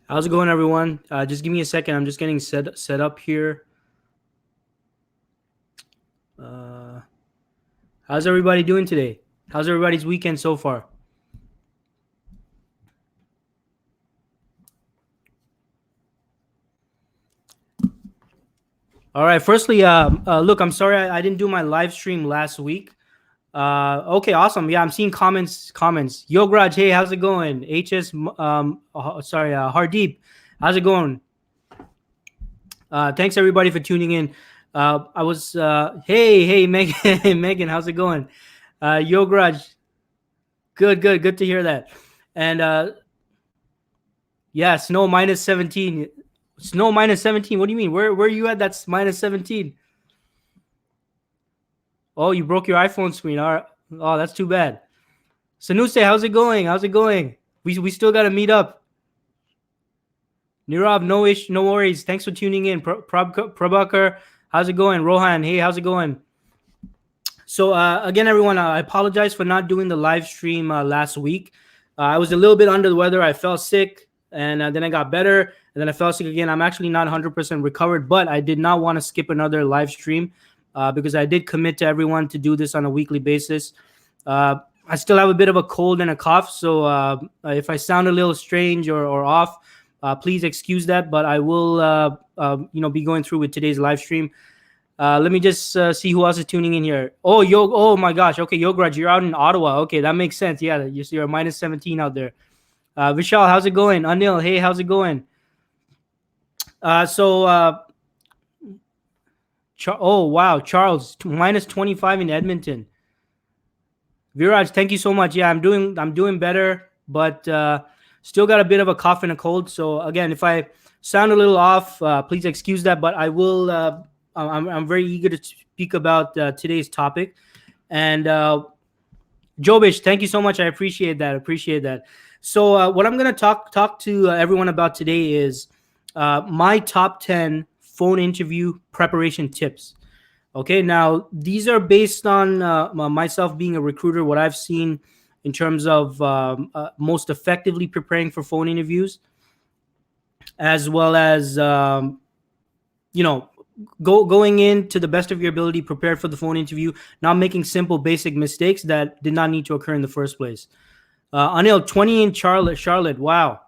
How's it going, everyone? Just give me a second. I'm just getting set up here. Uh, how's everybody doing today? How's everybody's weekend so far? All right. Firstly, look, I'm sorry I didn't do my live stream last week. Okay, awesome. Yeah, I'm seeing comments. Yo, Grudge, hey, how's it going? HS, Hardeep, how's it going? Thanks everybody for tuning in. Hey, Megan, Megan, how's it going? Yo, Grudge, good to hear that. And yeah, snow minus 17. Snow minus 17. What do you mean? Where are you at? That's minus 17. Oh, you broke your iPhone screen. All right. Oh, that's too bad. Sanuse, how's it going? How's it going? We still got to meet up. Nirav, no worries. Thanks for tuning in. Prabhakar, how's it going? Rohan, hey, how's it going? So again, everyone, I apologize for not doing the live stream last week. I was a little bit under the weather. I fell sick, and then I got better, and then I fell sick again. I'm actually not 100% recovered, but I did not want to skip another live stream because I did commit to everyone to do this on a weekly basis. I still have a bit of a cold and a cough, so if I sound a little strange or off, please excuse that. But I will, be going through with today's live stream. Let me just see who else is tuning in here. Oh my gosh. Okay, Yograj, you're out in Ottawa. Okay, that makes sense. Yeah, you're minus 17 out there. Vishal, how's it going? Anil, hey, how's it going? Oh wow, Charles, minus 25 in Edmonton. Viraj, thank you so much. Yeah, I'm doing better, but still got a bit of a cough and a cold. So again, if I sound a little off, please excuse that. But I will. I'm very eager to speak about today's topic. And Jobish, thank you so much. I appreciate that. So what I'm going to talk to everyone about today is my top 10 phone interview preparation tips. Okay, now these are based on myself being a recruiter, what I've seen in terms of most effectively preparing for phone interviews, as well as going in to the best of your ability, prepared for the phone interview, not making simple, basic mistakes that did not need to occur in the first place. Anil, 20 in Charlotte. Wow.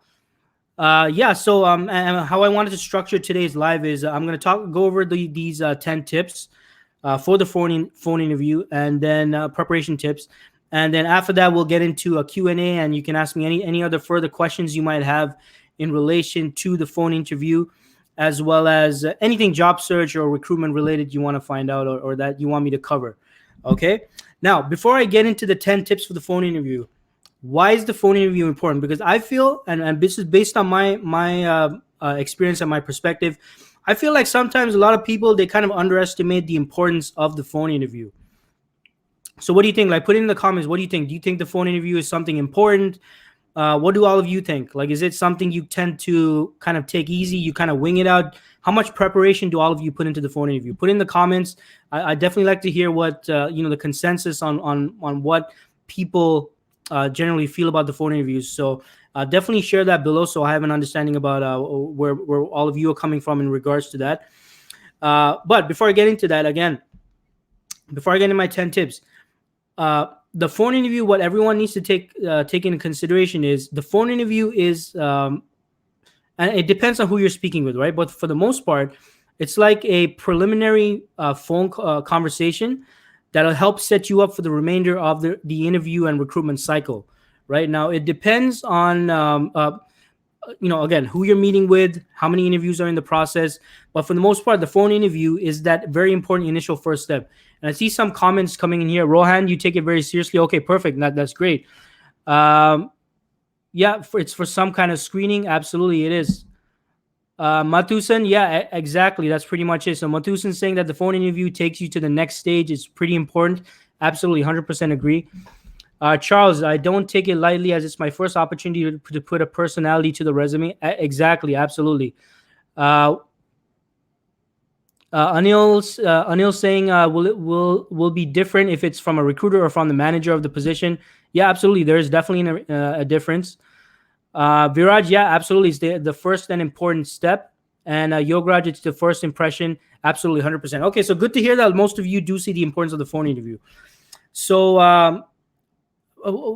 So and how I wanted to structure today's live is I'm going to go over these 10 tips for the phone interview, and then preparation tips. And then after that, we'll get into a Q&A, and you can ask me any other further questions you might have in relation to the phone interview, as well as anything job search or recruitment related you want to find out or that you want me to cover. Okay. Now, before I get into the 10 tips for the phone interview, why is the phone interview important? Because I feel, and this is based on my experience and my perspective, I feel like sometimes a lot of people, they kind of underestimate the importance of the phone interview. So what do you think? Like, put it in the comments. What do you think? Do you think the phone interview is something important? What do all of you think? Like, is it something you tend to kind of take easy? You kind of wing it out? How much preparation do all of you put into the phone interview? Put in the comments. I definitely like to hear what, the consensus on what people generally feel about the phone interviews. So definitely share that below so I have an understanding about where all of you are coming from in regards to that. But before I get into that, again, before I get into my 10 tips, the phone interview, what everyone needs to take into consideration is the phone interview is, and it depends on who you're speaking with, right? But for the most part, it's like a preliminary phone conversation that'll help set you up for the remainder of the interview and recruitment cycle. Right now, it depends on again, who you're meeting with, how many interviews are in the process. But for the most part, the phone interview is that very important initial first step. And I see some comments coming in here. Rohan, you take it very seriously. Okay, perfect. That's great. It's for some kind of screening. Absolutely, it is. Matusan, yeah, exactly. That's pretty much it. So Matusan saying that the phone interview takes you to the next stage is pretty important. Absolutely, 100% agree. Charles, I don't take it lightly as it's my first opportunity to put a personality to the resume. Exactly, absolutely. Anil saying will be different if it's from a recruiter or from the manager of the position. Yeah, absolutely. There is definitely a difference. Viraj, yeah, absolutely. It's the first and important step. And Yograj, it's the first impression. Absolutely, 100%. Okay, so good to hear that most of you do see the importance of the phone interview. So,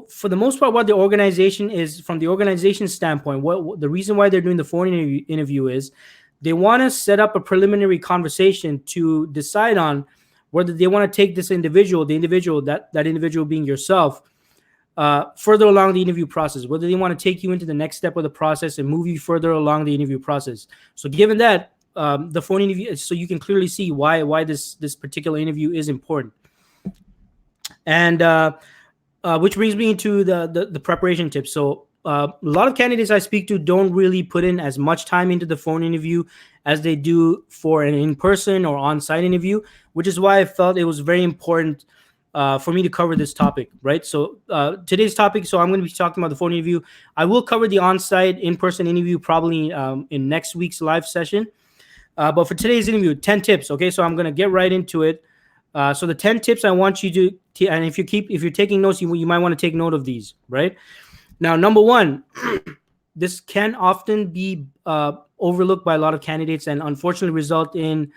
for the most part, what the organization is, from the organization standpoint, what the reason why they're doing the phone interview is they want to set up a preliminary conversation to decide on whether they want to take this individual, that individual being yourself, further along the interview process, whether they want to take you into the next step of the process and move you further along the interview process. So given that, the phone interview, so you can clearly see why this particular interview is important. And which brings me into the preparation tips. So a lot of candidates I speak to don't really put in as much time into the phone interview as they do for an in-person or on-site interview, which is why I felt it was very important for me to cover this topic, right? So today's topic, so I'm going to be talking about the phone interview. I will cover the on-site, in-person interview probably in next week's live session. But for today's interview, 10 tips, okay? So I'm going to get right into it. So the 10 tips I want you to, and if you're taking notes, you might want to take note of these, right? Now, number one, this can often be overlooked by a lot of candidates and unfortunately result in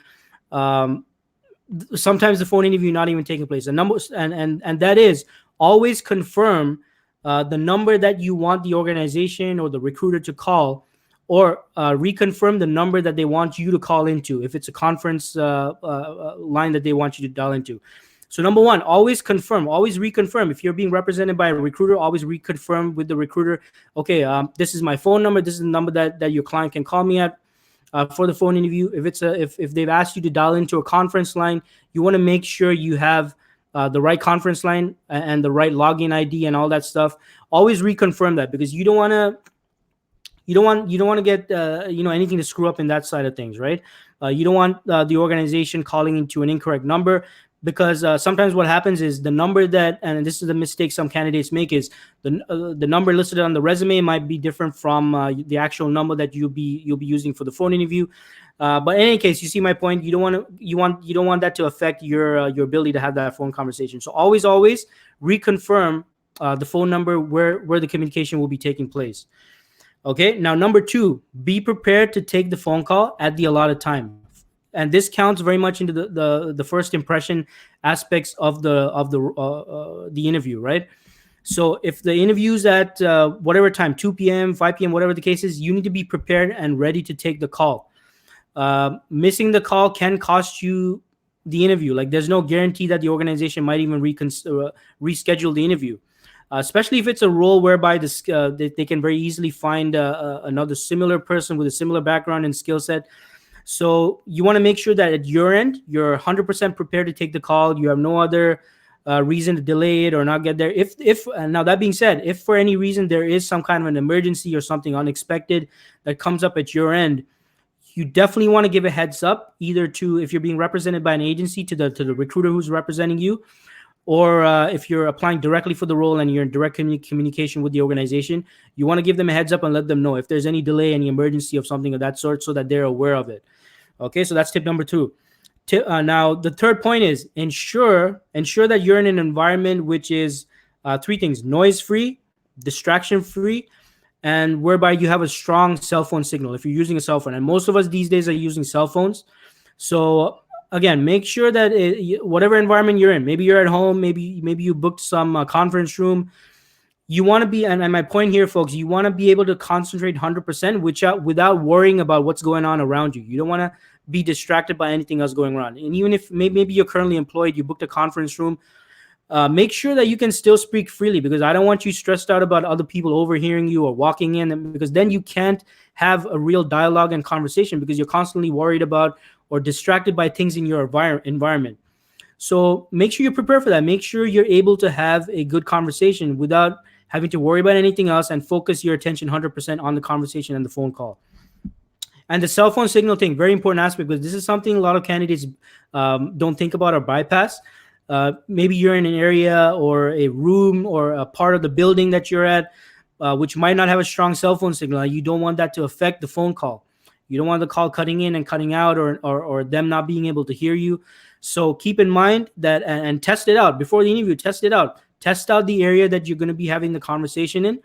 sometimes the phone interview not even taking place. And that is always confirm the number that you want the organization or the recruiter to call, or reconfirm the number that they want you to call into if it's a conference line that they want you to dial into. So number one, always reconfirm. If you're being represented by a recruiter, always reconfirm with the recruiter, okay, this is my phone number. This is the number that your client can call me at for the phone interview. If they've asked you to dial into a conference line, you want to make sure you have the right conference line and the right login ID and all that stuff. Always reconfirm that, because you don't want to get anything to screw up in that side of things, right? You don't want the organization calling into an incorrect number, because sometimes what happens is the number that, and this is the mistake some candidates make, is the number listed on the resume might be different from the actual number that you'll be using for the phone interview. But in any case, you see my point. You don't want that to affect your ability to have that phone conversation. So always reconfirm the phone number where the communication will be taking place. Okay. Now, number two, be prepared to take the phone call at the allotted time. And this counts very much into the first impression aspects of the interview, right? So if the interview's at whatever time, 2 p.m., 5 p.m., whatever the case is, you need to be prepared and ready to take the call. Missing the call can cost you the interview. Like, there's no guarantee that the organization might even reschedule the interview. Especially if it's a role whereby they can very easily find another similar person with a similar background and skill set. So you want to make sure that at your end, you're 100% prepared to take the call. You have no other reason to delay it or not get there. If now, that being said, if for any reason there is some kind of an emergency or something unexpected that comes up at your end, you definitely want to give a heads up, either to, if you're being represented by an agency, to the recruiter who's representing you, or if you're applying directly for the role and you're in direct communication with the organization, you want to give them a heads up and let them know if there's any delay, any emergency of something of that sort, so that they're aware of it. Okay, so that's tip number two. Now, the third point is ensure that you're in an environment which is three things: noise-free, distraction-free, and whereby you have a strong cell phone signal if you're using a cell phone. And most of us these days are using cell phones. So again, make sure that whatever environment you're in, maybe you're at home, maybe you booked some conference room, you want to be, and my point here, folks, you want to be able to concentrate 100% without worrying about what's going on around you. You don't want to be distracted by anything else going on. And even if maybe you're currently employed, you booked a conference room, make sure that you can still speak freely, because I don't want you stressed out about other people overhearing you or walking in, because then you can't have a real dialogue and conversation, because you're constantly worried about or distracted by things in your environment. So make sure you're prepared for that. Make sure you're able to have a good conversation without having to worry about anything else, and focus your attention 100% on the conversation and the phone call. And the cell phone signal thing, very important aspect, because this is something a lot of candidates don't think about or bypass. Maybe you're in an area or a room or a part of the building that you're at, which might not have a strong cell phone signal. You don't want that to affect the phone call. You don't want the call cutting in and cutting out, or them not being able to hear you. So keep in mind that, and test it out before the interview. Test it out. Test out the area that you're going to be having the conversation in.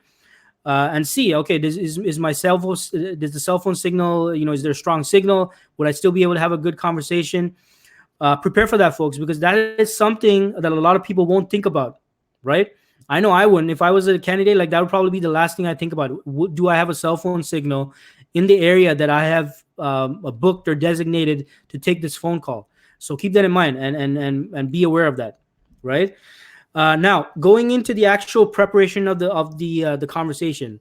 and see, okay, is my cell phone, does the cell phone signal, is there a strong signal? Would I still be able to have a good conversation? Prepare for that, folks, because that is something that a lot of people won't think about, right? I know I wouldn't. If I was a candidate, like that would probably be the last thing I think about. Do I have a cell phone signal in the area that I have booked or designated to take this phone call? So keep that in mind, and be aware of that, right? Now, going into the actual preparation of the conversation,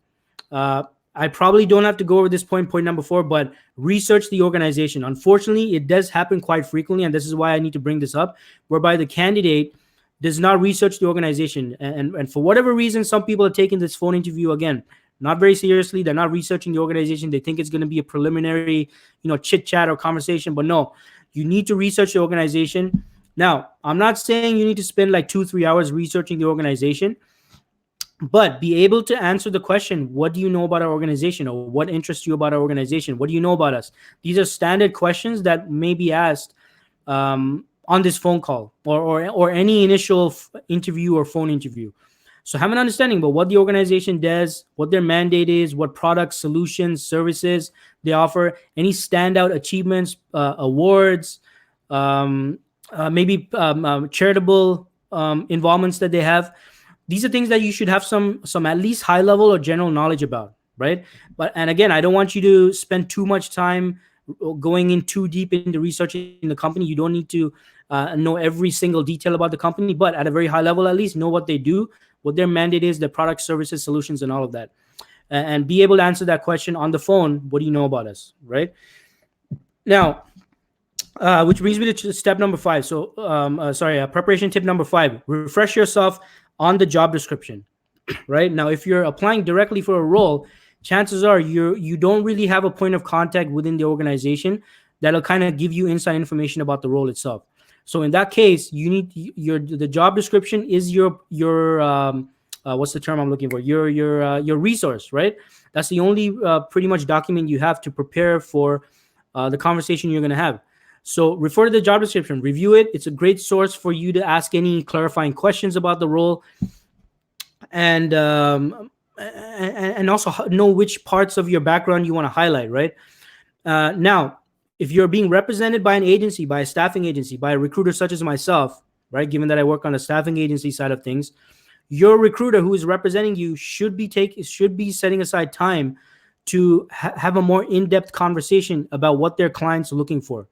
uh, I probably don't have to go over this point number 4, but research the organization. Unfortunately, it does happen quite frequently, and this is why I need to bring this up, whereby the candidate does not research the organization, and for whatever reason, some people are taking this phone interview again not very seriously. They're not researching the organization. They think it's going to be a preliminary, chit chat or conversation, but no, you need to research the organization. Now, I'm not saying you need to spend like 2-3 hours researching the organization, but be able to answer the question, what do you know about our organization, or what interests you about our organization? What do you know about us? These are standard questions that may be asked on this phone call, or any initial interview or phone interview. So have an understanding about what the organization does, what their mandate is, what products, solutions, services they offer, any standout achievements, awards, maybe charitable involvements that they have. These are things that you should have some at least high level or general knowledge about, right? And again, I don't want you to spend too much time going in too deep into researching the company. You don't need to know every single detail about the company, but at a very high level, at least know what they do, what their mandate is, their products, services, solutions, and all of that, and be able to answer that question on the phone. What do you know about us, right? Now, which brings me to step number 5. So, preparation tip number 5: refresh yourself on the job description. Right now, if you're applying directly for a role, chances are you don't really have a point of contact within the organization that'll kind of give you inside information about the role itself. So in that case, you need the job description is your what's the term I'm looking for? Your resource, right? That's the only pretty much document you have to prepare for the conversation you're going to have. So refer to the job description, review it. It's a great source for you to ask any clarifying questions about the role, and also know which parts of your background you want to highlight, right? Now, if you're being represented by an agency, by a staffing agency, by a recruiter such as myself, right? Given that I work on the staffing agency side of things, your recruiter who is representing you should be setting aside time to have a more in-depth conversation about what their clients are looking for,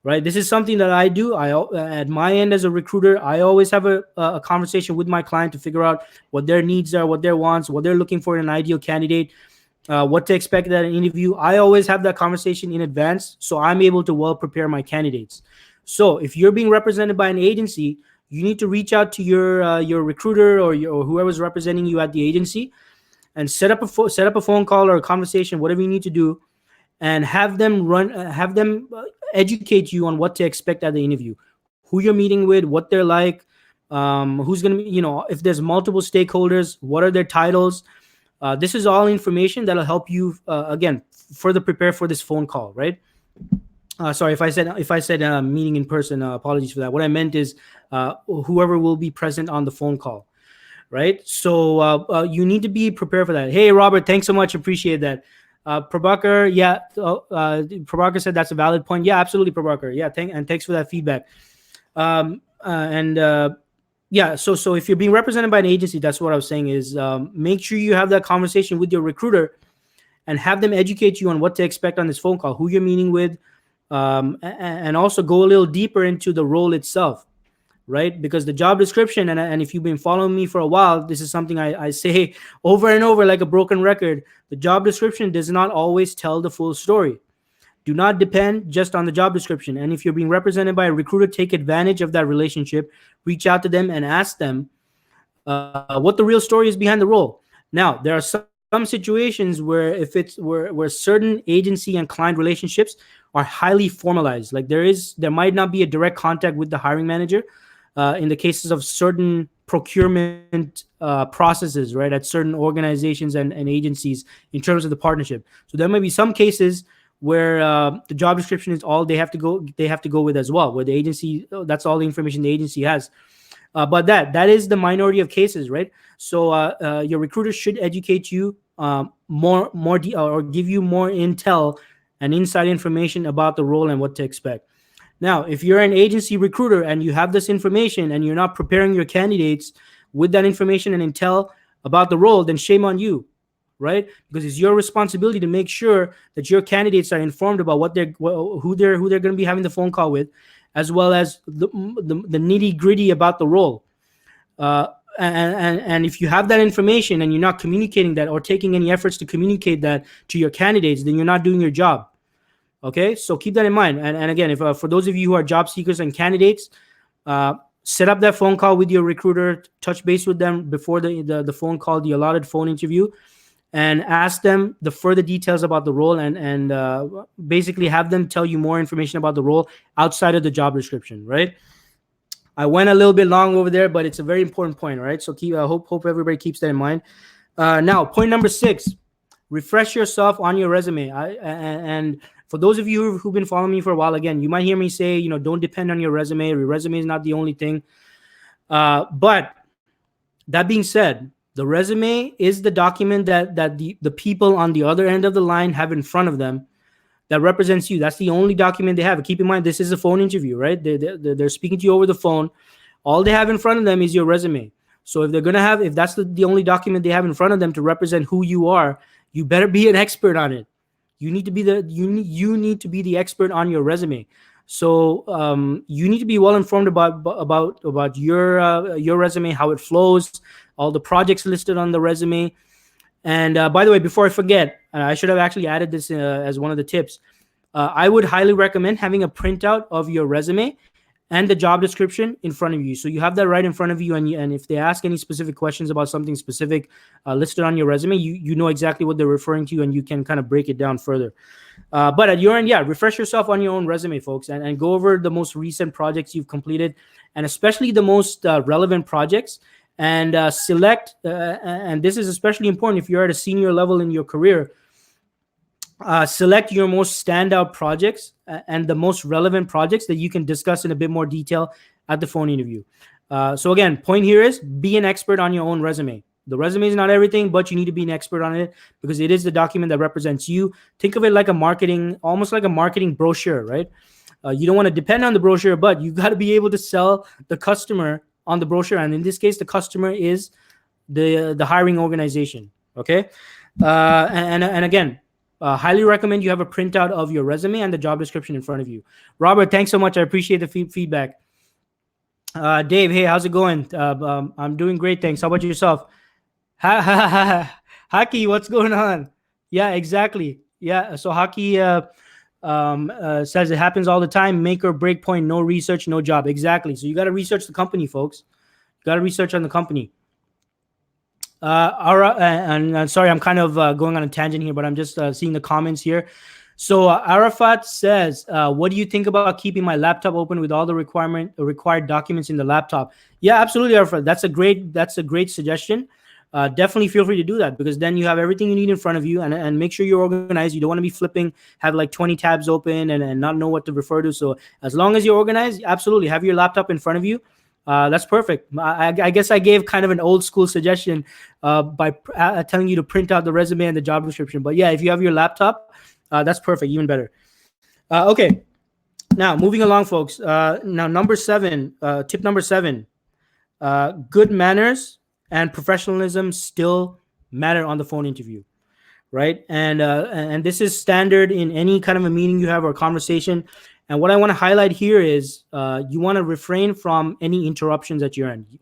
right? This is something that I do. At my end as a recruiter, I always have a conversation with my client to figure out what their needs are, what their wants, what they're looking for in an ideal candidate, what to expect at an interview. I always have that conversation in advance, so I'm able to well prepare my candidates. So if you're being represented by an agency, you need to reach out to your recruiter or whoever's representing you at the agency, and set up a phone call or a conversation, whatever you need to do, and have them educate you on what to expect at the interview, who you're meeting with, what they're like, who's going to be, if there's multiple stakeholders, what are their titles. This is all information that'll help you again further prepare for this phone call, right? Sorry if I said meeting in person. Apologies for that. What I meant is whoever will be present on the phone call, right? So you need to be prepared for that. Hey, Robert, thanks so much. Appreciate that. Prabhakar, Prabhakar said that's a valid point. Yeah, absolutely, Prabhakar. Yeah, thanks for that feedback. So if you're being represented by an agency, that's what I was saying is make sure you have that conversation with your recruiter and have them educate you on what to expect on this phone call, who you're meeting with, and also go a little deeper into the role itself, right? Because the job description, and if you've been following me for a while, this is something I say over and over like a broken record. The job description does not always tell the full story. Do not depend just on the job description. And if you're being represented by a recruiter, take advantage of that relationship. Reach out to them and ask them what the real story is behind the role. Now, there are some situations where where certain agency and client relationships are highly formalized. Like there might not be a direct contact with the hiring manager in the cases of certain procurement processes, right, at certain organizations and agencies in terms of the partnership. So there may be some cases where the job description is all they have to go with as well, where the agency, that's all the information the agency has. But that is the minority of cases, right? So your recruiter should educate you or give you more intel and inside information about the role and what to expect. Now, if you're an agency recruiter and you have this information and you're not preparing your candidates with that information and intel about the role, then shame on you, right? Because it's your responsibility to make sure that your candidates are informed about who they're going to be having the phone call with, as well as the nitty gritty about the role. Uh, and if you have that information and you're not communicating that or taking any efforts to communicate that to your candidates, then you're not doing your job. Okay, so keep that in mind. And again, if for those of you who are job seekers and candidates, set up that phone call with your recruiter, touch base with them before the phone call, the allotted phone interview, and ask them the further details about the role, and basically have them tell you more information about the role outside of the job description, right? I went a little bit long over there, but it's a very important point, right? So hope everybody keeps that in mind. Now, point number 6, refresh yourself on your resume. And for those of you who've been following me for a while, again, you might hear me say, don't depend on your resume. Your resume is not the only thing. But that being said, the resume is the document that the people on the other end of the line have in front of them that represents you. That's the only document they have. Keep in mind, this is a phone interview, right? They're speaking to you over the phone. All they have in front of them is your resume. So if that's the only document they have in front of them to represent who you are, you better be an expert on it. You need to be the expert on your resume. So you need to be well informed about your resume, how it flows, all the projects listed on the resume. And by the way, before I forget, I should have actually added this as one of the tips. I would highly recommend having a printout of your resume and the job description in front of you. So you have that right in front of you. And if they ask any specific questions about something specific listed on your resume, you know exactly what they're referring to, and you can kind of break it down further. But at your end, refresh yourself on your own resume, folks, and go over the most recent projects you've completed, and especially the most relevant projects. And select, and this is especially important if you're at a senior level in your career, select your most standout projects and the most relevant projects that you can discuss in a bit more detail at the phone interview. So again, point here is be an expert on your own resume. The resume is not everything, but you need to be an expert on it because it is the document that represents you. Think of it like almost like a marketing brochure, right? You don't want to depend on the brochure, but you got to be able to sell the customer on the brochure, and in this case, the customer is the hiring organization. Okay, and again, highly recommend you have a printout of your resume and the job description in front of you. Robert, thanks so much. I appreciate the feedback. Dave, hey, how's it going? I'm doing great, thanks. How about yourself? Haki, what's going on? Yeah, exactly. Yeah, so Haki says it happens all the time. Make or break point, no research, no job. Exactly. So you got to research the company, folks. You got to research on the company. And sorry, I'm kind of going on a tangent here, but I'm just seeing the comments here. So Arafat says, what do you think about keeping my laptop open with all the required documents in the laptop? Yeah, absolutely, Arafat. That's a great suggestion. Definitely feel free to do that, because then you have everything you need in front of you, and make sure you're organized. You don't want to be flipping, have like 20 tabs open and not know what to refer to. So as long as you're organized, absolutely have your laptop in front of you. That's perfect. I guess I gave kind of an old school suggestion by telling you to print out the resume and the job description. But yeah, if you have your laptop, that's perfect, even better. Okay, now moving along, folks. Now tip number 7, good manners and professionalism still matter on the phone interview, right? And this is standard in any kind of a meeting you have or a conversation. And what I want to highlight here is you want to refrain from any interruptions at your end.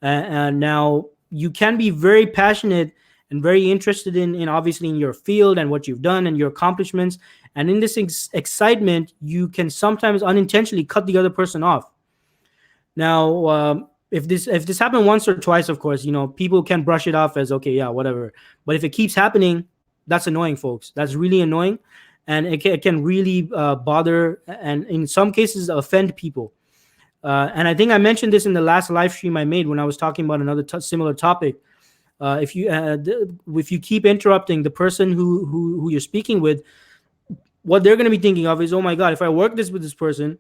And now you can be very passionate and very interested in obviously in your field and what you've done and your accomplishments. And in this excitement, you can sometimes unintentionally cut the other person off. Now, if this happened once or twice, of course, people can brush it off as, okay, yeah, whatever. But if it keeps happening, that's annoying, folks. That's really annoying. And it can really bother and in some cases offend people. And I think I mentioned this in the last live stream I made when I was talking about another similar topic. If you keep interrupting the person who you're speaking with, what they're going to be thinking of is, oh my God, if I work with this person,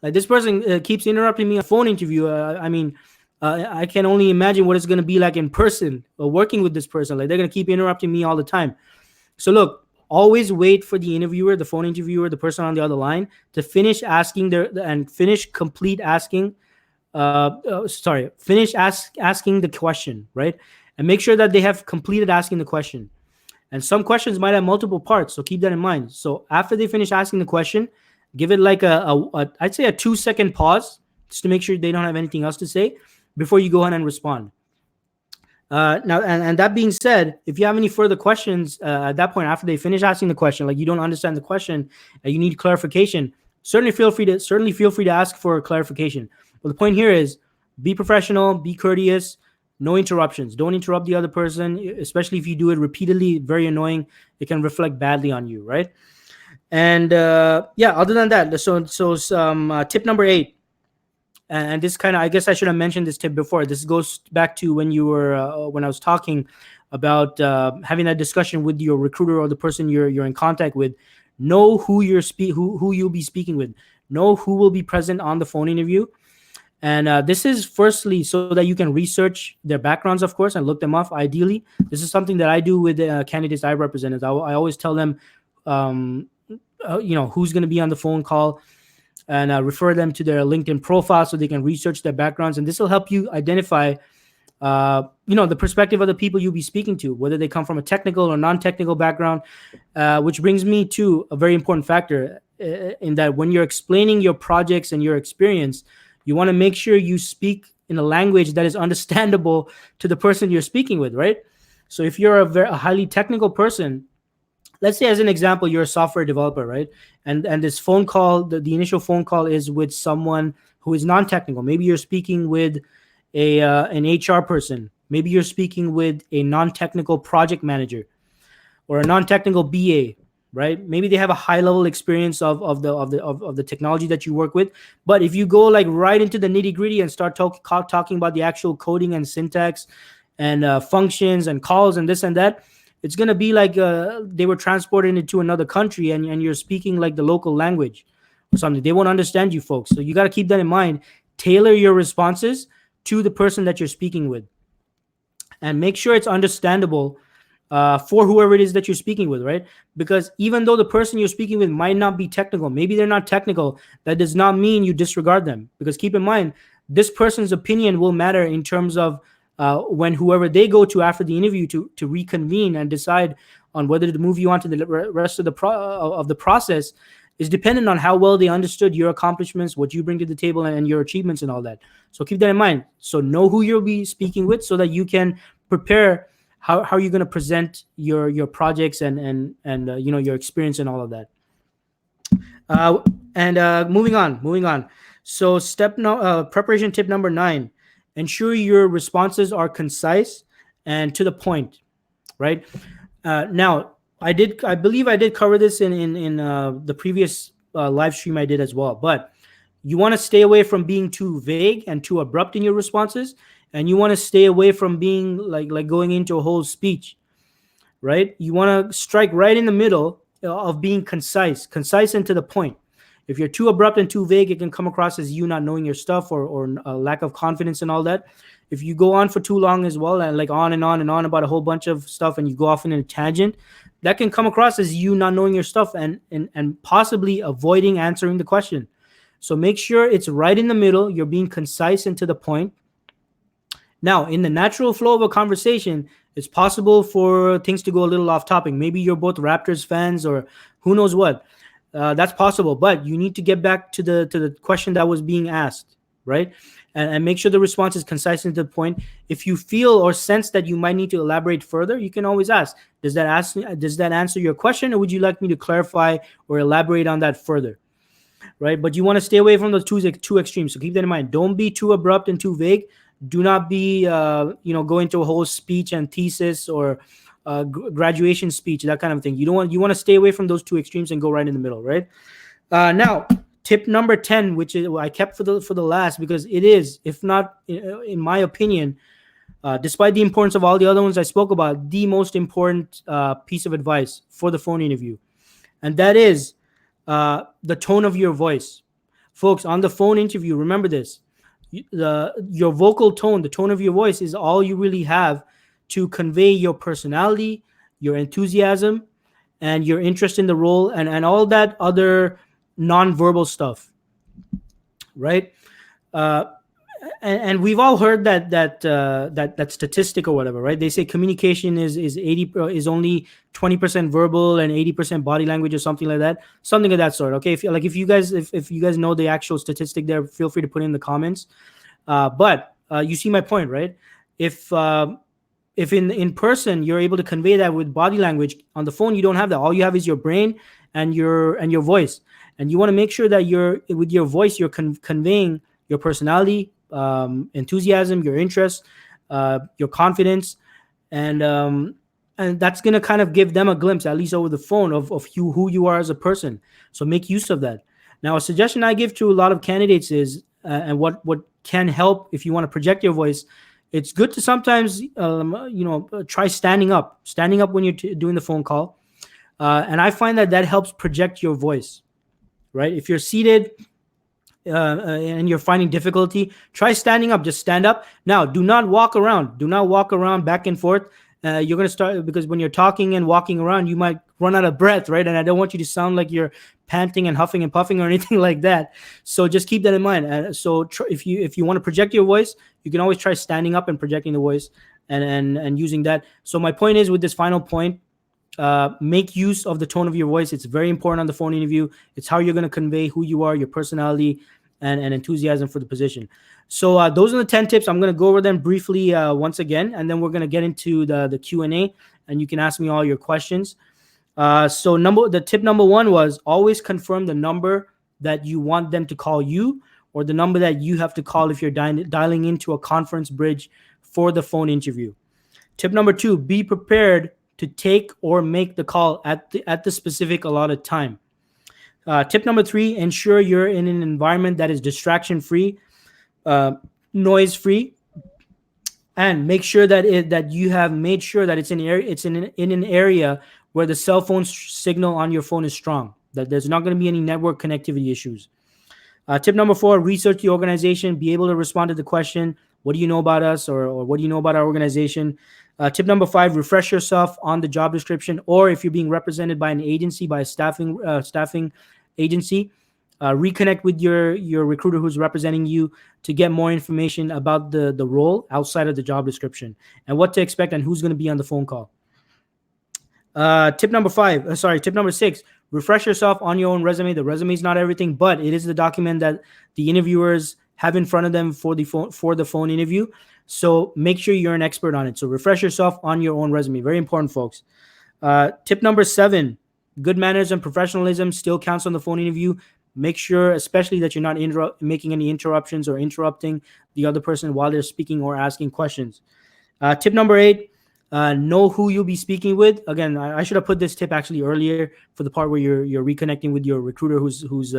Like this person keeps interrupting me on phone interview. I mean, I can only imagine what it's going to be like in person working with this person. Like they're going to keep interrupting me all the time. So look, always wait for the interviewer, the phone interviewer, the person on the other line to finish asking their and finish complete asking. Finish asking the question, right? And make sure that they have completed asking the question. And some questions might have multiple parts, so keep that in mind. So after they finish asking the question, give it like I'd say a 2 second pause just to make sure they don't have anything else to say before you go ahead and respond. Now, and that being said, if you have any further questions at that point after they finish asking the question, like you don't understand the question and you need clarification, certainly feel free to ask for clarification. But the point here is be professional, be courteous, no interruptions. Don't interrupt the other person, especially if you do it repeatedly. Very annoying. It can reflect badly on you, right? And yeah, other than that, so tip number 8, and this kind of, I guess I should have mentioned this tip before. This goes back to when you were when I was talking about having that discussion with your recruiter or the person you're in contact with. Know who who you'll be speaking with. Know who will be present on the phone interview. And this is firstly so that you can research their backgrounds, of course, and look them up. Ideally, this is something that I do with candidates I represent. I always tell them, who's going to be on the phone call, and refer them to their LinkedIn profile so they can research their backgrounds. And this will help you identify, the perspective of the people you'll be speaking to, whether they come from a technical or non-technical background, which brings me to a very important factor in that when you're explaining your projects and your experience, you want to make sure you speak in a language that is understandable to the person you're speaking with, right? So if you're a highly technical person, let's say as an example, you're a software developer, right? And this phone call, the initial phone call is with someone who is non-technical. Maybe you're speaking with an HR person. Maybe you're speaking with a non-technical project manager or a non-technical BA, right? Maybe they have a high level experience of the technology that you work with. But if you go like right into the nitty gritty and start talking about the actual coding and syntax and functions and calls and this and that, it's going to be like they were transported into another country and you're speaking like the local language or something. They won't understand you folks. So you got to keep that in mind. Tailor your responses to the person that you're speaking with and make sure it's understandable for whoever it is that you're speaking with, right? Because even though the person you're speaking with might not be technical, maybe they're not technical, that does not mean you disregard them. Because keep in mind, this person's opinion will matter in terms of when whoever they go to after the interview to reconvene and decide on whether to move you on to the rest of the process is dependent on how well they understood your accomplishments, what you bring to the table, and your achievements and all that. So keep that in mind. So know who you'll be speaking with so that you can prepare how you're going to present your projects and your experience and all of that. Moving on. So preparation tip number 9. Ensure your responses are concise and to the point, right? Now, I believe I did cover this in the previous live stream I did as well. But you want to stay away from being too vague and too abrupt in your responses, and you want to stay away from being like going into a whole speech, right? You want to strike right in the middle of being concise and to the point. If you're too abrupt and too vague, it can come across as you not knowing your stuff or a lack of confidence and all that. If you go on for too long as well, and like on and on and on about a whole bunch of stuff, and you go off in a tangent, that can come across as you not knowing your stuff and possibly avoiding answering the question. So make sure it's right in the middle. You're being concise and to the point. Now, in the natural flow of a conversation, it's possible for things to go a little off topic. Maybe you're both Raptors fans or who knows what. That's possible, but you need to get back to the question that was being asked, right? And make sure the response is concise and to the point. If you feel or sense that you might need to elaborate further, you can always ask, does that answer your question, or would you like me to clarify or elaborate on that further? Right? But you want to stay away from the two extremes. So keep that in mind. Don't be too abrupt and too vague. Do not be go into a whole speech and thesis or graduation speech, that kind of thing. You want to stay away from those two extremes and go right in the middle, right? Now, tip number 10, which is I kept for the last because it is, if not in my opinion, despite the importance of all the other ones I spoke about, the most important piece of advice for the phone interview, and that is the tone of your voice. Folks, on the phone interview, remember this. Your vocal tone, the tone of your voice is all you really have to convey your personality, your enthusiasm, and your interest in the role, and all that other nonverbal stuff, right? Uh, and we've all heard that statistic or whatever, right? They say communication is only 20% verbal and 80% body language or something of that sort. Okay, if you guys know the actual statistic there, feel free to put it in the comments. But you see my point, right? If if in person you're able to convey that with body language, on the phone you don't have that. All you have is your brain and your voice, and you want to make sure that you're with your voice you're conveying your personality, enthusiasm, your interest, your confidence, and that's gonna kind of give them a glimpse, at least over the phone, of you, who you are as a person. So make use of that. Now, a suggestion I give to a lot of candidates is, and what can help if you want to project your voice, it's good to sometimes try standing up when you're doing the phone call, and I find that helps project your voice. Right? If you're seated and you're finding difficulty, try standing up. Just stand up. Now, do not walk around. Do not walk around back and forth. You're going to start, because when you're talking and walking around, you might run out of breath, right? And I don't want you to sound like you're panting and huffing and puffing or anything like that. So just keep that in mind. If you want to project your voice, you can always try standing up and projecting the voice and using that. So my point is, with this final point, make use of the tone of your voice. It's very important on the phone interview. It's how you're going to convey who you are, your personality, and enthusiasm for the position. So those are the 10 tips. I'm going to go over them briefly once again, and then we're going to get into the Q&A, and you can ask me all your questions. The tip number 1 was always confirm the number that you want them to call you, or the number that you have to call if you're dialing into a conference bridge for the phone interview. Tip number 2, be prepared to take or make the call at the specific allotted time. Tip number 3, ensure you're in an environment that is distraction-free, noise-free, and make sure that you have made sure that it's in an area where the cell phone signal on your phone is strong, that there's not going to be any network connectivity issues. Tip number 4, research the organization. Be able to respond to the question, what do you know about us, or what do you know about our organization? Tip number 5, refresh yourself on the job description, or if you're being represented by an agency, by a staffing agency, reconnect with your recruiter who's representing you to get more information about the role outside of the job description and what to expect and who's going to be on the phone call. Tip number 6, refresh yourself on your own resume. The resume is not everything, but it is the document that the interviewers have in front of them for the phone interview. So make sure you're an expert on it. So refresh yourself on your own resume. Very important, folks. Tip number 7, good manners and professionalism still counts on the phone interview. Make sure, especially, that you're not making any interruptions or interrupting the other person while they're speaking or asking questions. Tip number 8, know who you'll be speaking with. Again, I should have put this tip actually earlier for the part where you're reconnecting with your recruiter who's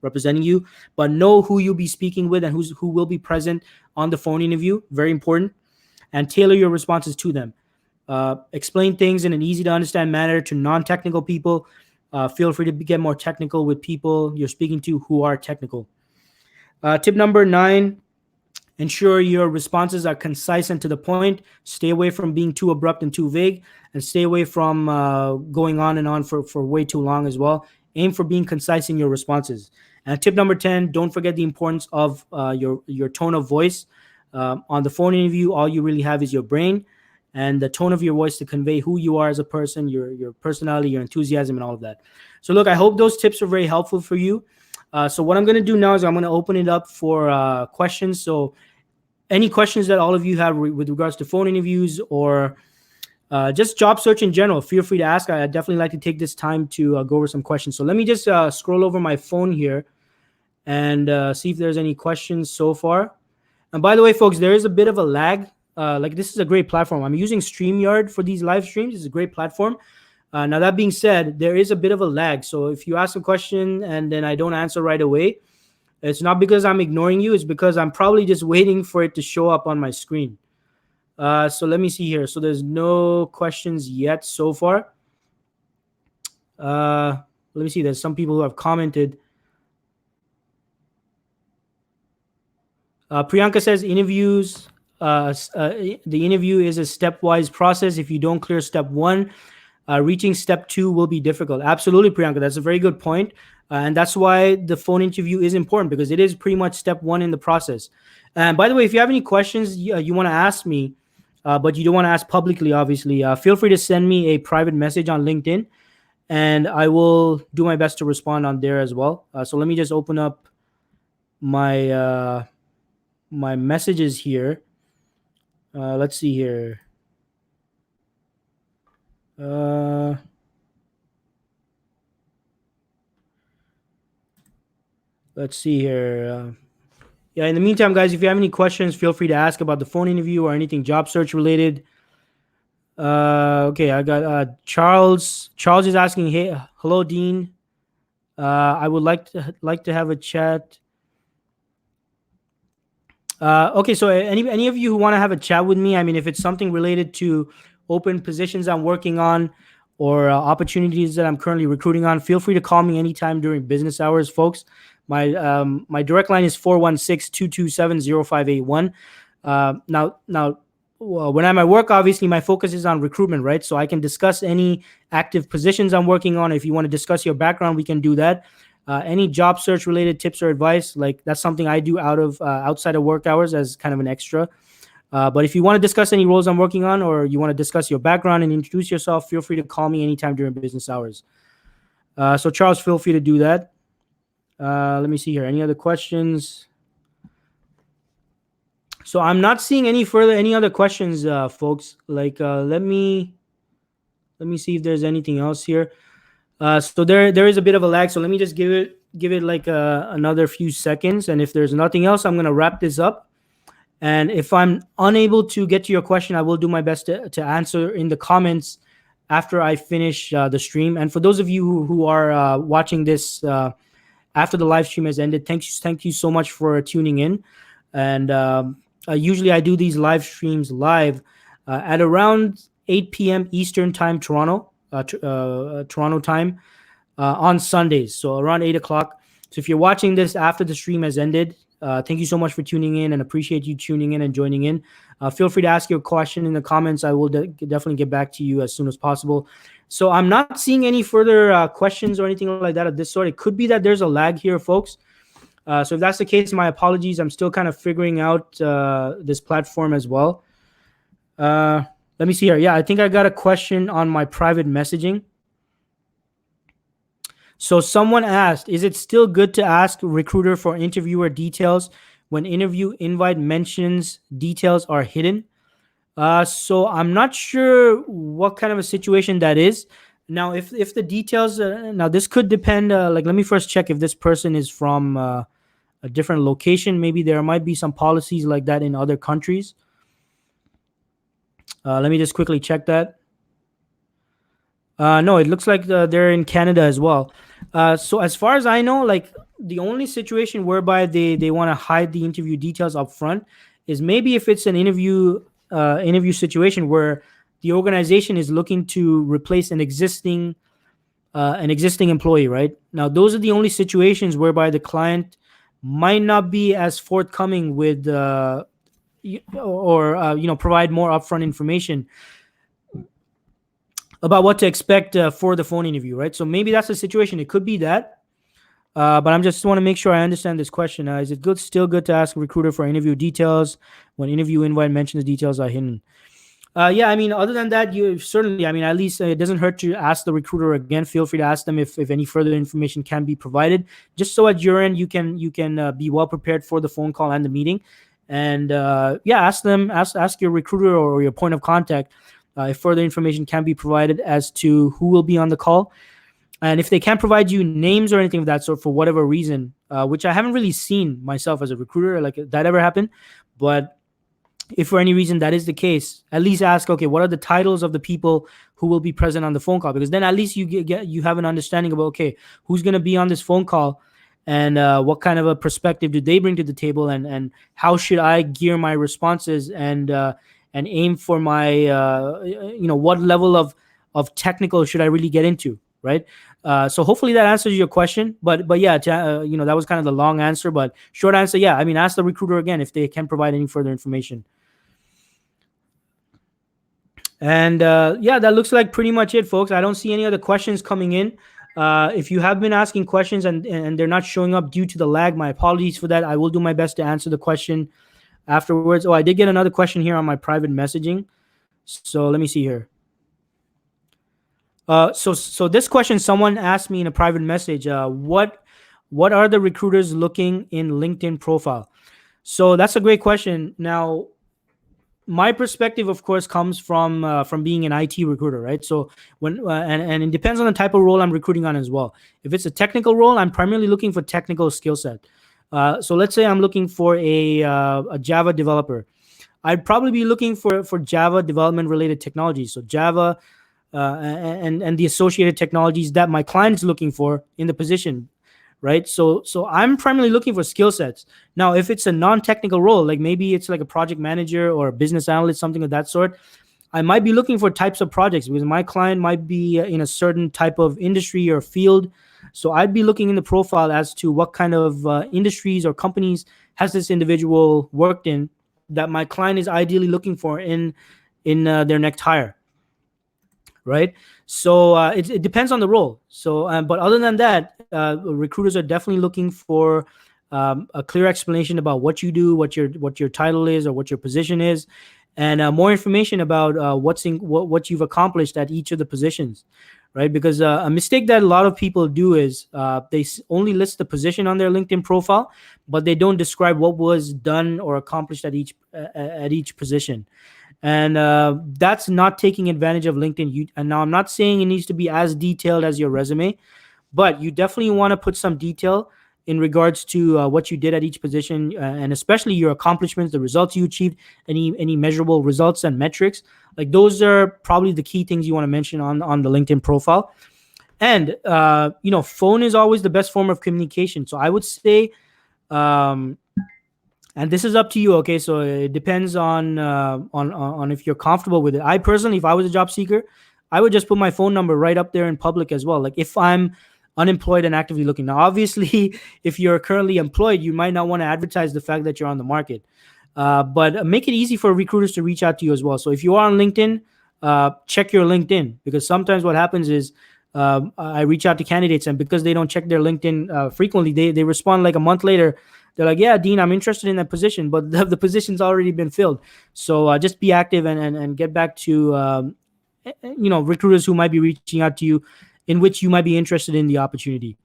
representing you. But know who you'll be speaking with and who will be present on the phone interview. Very important. And tailor your responses to them. Explain things in an easy to understand manner to non-technical people. Feel free to get more technical with people you're speaking to who are technical. Tip number 9, ensure your responses are concise and to the point. Stay away from being too abrupt and too vague, and stay away from going on and on for way too long as well. Aim for being concise in your responses. And tip number 10, don't forget the importance of your tone of voice. On the phone interview, all you really have is your brain and the tone of your voice to convey who you are as a person, your personality, your enthusiasm, and all of that. So look, I hope those tips are very helpful for you. So what I'm going to do now is I'm going to open it up for questions. So any questions that all of you have with regards to phone interviews or just job search in general, feel free to ask. I definitely like to take this time to go over some questions. So let me just scroll over my phone here and see if there's any questions so far. And by the way, folks, there is a bit of a lag. This is a great platform. I'm using StreamYard for these live streams. It's a great platform. Now, that being said, there is a bit of a lag. So if you ask a question and then I don't answer right away, it's not because I'm ignoring you. It's because I'm probably just waiting for it to show up on my screen. So let me see here. So there's no questions yet so far. Let me see. There's some people who have commented. Priyanka says interviews. The interview is a stepwise process. If you don't clear step one, reaching step two will be difficult. Absolutely, Priyanka. That's a very good point. And that's why the phone interview is important, because it is pretty much step one in the process. And by the way, if you have any questions you want to ask me, but you don't want to ask publicly, obviously, feel free to send me a private message on LinkedIn, and I will do my best to respond on there as well. So let me just open up my my messages here. Let's see here. Uh, let's see here. Yeah, in the meantime, guys, if you have any questions, feel free to ask about the phone interview or anything job search related. Okay, I got Charles. Charles is asking, "Hey, hello, Dean. I would like to have a chat." Okay, so any of you who want to have a chat with me, I mean, if it's something related to open positions I'm working on or opportunities that I'm currently recruiting on, feel free to call me anytime during business hours, folks. My direct line is 416-227-0581. Now, well, when I'm at work, obviously my focus is on recruitment, right? So I can discuss any active positions I'm working on. If you want to discuss your background, we can do that. Any job search related tips or advice, like that's something I do outside of work hours as kind of an extra. But if you want to discuss any roles I'm working on, or you want to discuss your background and introduce yourself, feel free to call me anytime during business hours. So Charles, feel free to do that. Let me see here. Any other questions? So I'm not seeing any other questions, folks. Like, let me see if there's anything else here. So there is a bit of a lag. So let me just give it like another few seconds. And if there's nothing else, I'm gonna wrap this up. And if I'm unable to get to your question, I will do my best to answer in the comments after I finish the stream. And for those of you who are watching this after the live stream has ended, thank you so much for tuning in. And usually I do these live streams live at around 8 p.m. Eastern time, Toronto time, on Sundays. So around 8 o'clock. So if you're watching this after the stream has ended, thank you so much for tuning in, and appreciate you tuning in and joining in. Feel free to ask your question in the comments. I will definitely get back to you as soon as possible. So I'm not seeing any further questions or anything like that of this sort. It could be that there's a lag here, folks. So if that's the case, my apologies. I'm still kind of figuring out this platform as well. Let me see here. Yeah, I think I got a question on my private messaging. So someone asked, is it still good to ask recruiter for interviewer details when interview invite mentions details are hidden? So I'm not sure what kind of a situation that is. Now, if the details, now this could depend. Like, let me first check if this person is from a different location. Maybe there might be some policies like that in other countries. Let me just quickly check that. No, it looks like they're in Canada as well. So as far as I know, like the only situation whereby they want to hide the interview details up front is maybe if it's an interview situation where the organization is looking to replace an existing employee, right? Now, those are the only situations whereby the client might not be as forthcoming with provide more upfront information about what to expect for the phone interview, right? So maybe that's the situation. It could be that, but I'm just want to make sure I understand this question. Is it still good to ask a recruiter for interview details when interview invite mentions details are hidden? Yeah, I mean, other than that, you certainly, I mean, at least it doesn't hurt to ask the recruiter again. Feel free to ask them if any further information can be provided, just so at your end you can be well prepared for the phone call and the meeting. And ask your recruiter or your point of contact if further information can be provided as to who will be on the call. And if they can't provide you names or anything of that sort for whatever reason, which I haven't really seen myself as a recruiter, like that ever happened. But if for any reason that is the case, at least ask, okay, what are the titles of the people who will be present on the phone call? Because then at least you have an understanding of, okay, who's going to be on this phone call, and what kind of a perspective do they bring to the table, and how should I gear my responses and aim for my what level of technical should I really get into? right? So hopefully that answers your question. But yeah, that was kind of the long answer, but short answer, yeah. I mean, ask the recruiter again if they can provide any further information. And yeah, that looks like pretty much it, folks. I don't see any other questions coming in. If you have been asking questions and they're not showing up due to the lag, my apologies for that. I will do my best to answer the question afterwards. Oh, I did get another question here on my private messaging. So let me see here. So this question, someone asked me in a private message. What are the recruiters looking in LinkedIn profile? So that's a great question. Now, my perspective, of course, comes from being an IT recruiter, right? So and it depends on the type of role I'm recruiting on as well. If it's a technical role, I'm primarily looking for technical skill set. So let's say I'm looking for a Java developer. I'd probably be looking for Java development related technologies. So Java and the associated technologies that my client is looking for in the position, right? So I'm primarily looking for skill sets. Now, if it's a non-technical role, like maybe it's like a project manager or a business analyst, something of that sort, I might be looking for types of projects because my client might be in a certain type of industry or field. So I'd be looking in the profile as to what kind of industries or companies has this individual worked in that my client is ideally looking for in their next hire, right? So it depends on the role. So but other than that, recruiters are definitely looking for a clear explanation about what you do, what your title is or what your position is, and more information about what you've accomplished at each of the positions, right? Because a mistake that a lot of people do is they only list the position on their LinkedIn profile, but they don't describe what was done or accomplished at each position. And that's not taking advantage of LinkedIn. And now I'm not saying it needs to be as detailed as your resume, but you definitely want to put some detail in regards to what you did at each position, and especially your accomplishments, the results you achieved, any measurable results and metrics. Like those are probably the key things you want to mention on the LinkedIn profile. And phone is always the best form of communication. So I would say, and this is up to you, okay? So it depends on if you're comfortable with it. I personally, if I was a job seeker, I would just put my phone number right up there in public as well. Like if I'm unemployed and actively looking. Now, obviously, if you're currently employed, you might not want to advertise the fact that you're on the market. But make it easy for recruiters to reach out to you as well. So if you are on LinkedIn, check your LinkedIn, because sometimes what happens is I reach out to candidates, and because they don't check their LinkedIn frequently, they respond like a month later. They're like, yeah, Dean, I'm interested in that position, but the position's already been filled. So just be active and get back to recruiters who might be reaching out to you, in which you might be interested in the opportunity.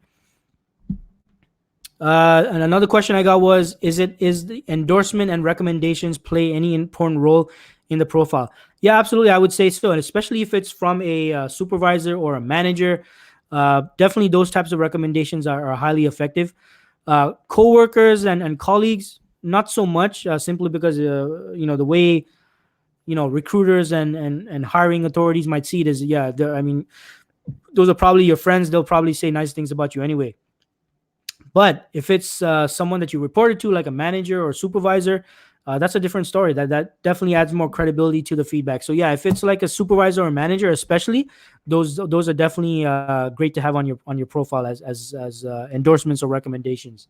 And another question I got was, is the endorsement and recommendations play any important role in the profile? Yeah, absolutely. I would say so. And especially if it's from a supervisor or a manager, definitely those types of recommendations are highly effective. Coworkers and colleagues, not so much, simply because, the way, recruiters and hiring authorities might see it is, yeah, I mean, those are probably your friends. They'll probably say nice things about you anyway. But if it's someone that you reported to, like a manager or supervisor, that's a different story. That definitely adds more credibility to the feedback. So yeah, if it's like a supervisor or manager, especially, those are definitely great to have on your profile as endorsements or recommendations.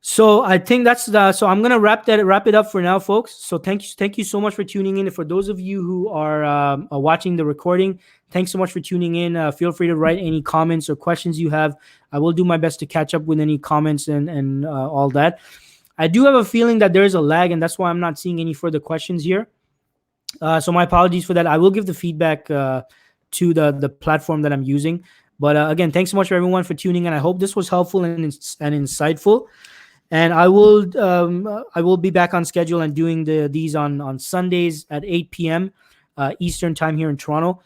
So I think so I'm gonna wrap it up for now, folks. So thank you so much for tuning in. And for those of you who are watching the recording, thanks so much for tuning in. Feel free to write any comments or questions you have. I will do my best to catch up with any comments and all that. I do have a feeling that there is a lag, and that's why I'm not seeing any further questions here. So my apologies for that. I will give the feedback to the platform that I'm using. But again, thanks so much for everyone for tuning in. I hope this was helpful and insightful. And I will be back on schedule and doing these on Sundays at 8 p.m. Eastern time here in Toronto.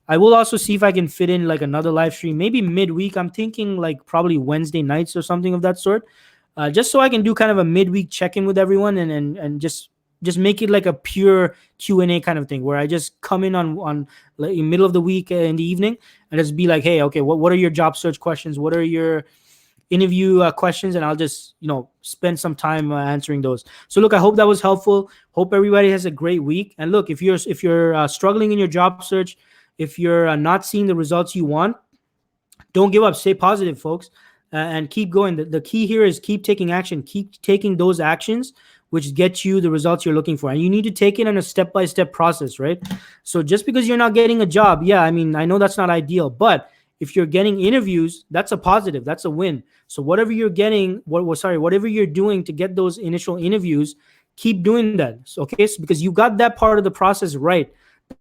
I will also see if I can fit in like another live stream, maybe midweek. I'm thinking like probably Wednesday nights or something of that sort, just so I can do kind of a midweek check-in with everyone and just make it like a pure Q&A kind of thing, where I just come in on like in middle of the week in the evening and just be like, hey, okay, what are your job search questions? What are your interview questions? And I'll just spend some time answering those. So look, I hope that was helpful. Hope everybody has a great week. And look, if you're struggling in your job search, if you're not seeing the results you want, don't give up. Stay positive, folks, and keep going. The key here is keep taking action. Keep taking those actions which get you the results you're looking for. And you need to take it in a step-by-step process, right? So just because you're not getting a job, yeah, I mean, I know that's not ideal, but if you're getting interviews, that's a positive. That's a win. So whatever you're getting, whatever you're doing to get those initial interviews, keep doing that. Okay, so because you got that part of the process right,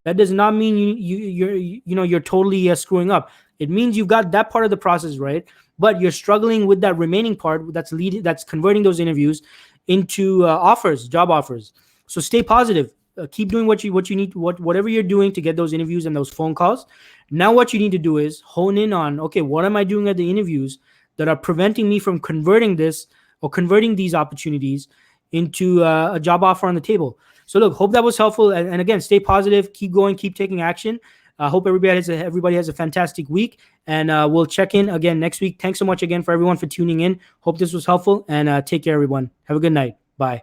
that does not mean you're totally screwing up. It means you've got that part of the process right, but you're struggling with that remaining part that's converting those interviews into offers, job offers. So stay positive. Keep doing what you need, whatever you're doing to get those interviews and those phone calls. Now what you need to do is hone in on, okay, what am I doing at the interviews that are preventing me from converting these opportunities into a job offer on the table. So look, hope that was helpful. And again, stay positive, keep going, keep taking action. I hope everybody has a fantastic week, and we'll check in again next week. Thanks so much again for everyone for tuning in. Hope this was helpful, and take care, everyone. Have a good night. Bye.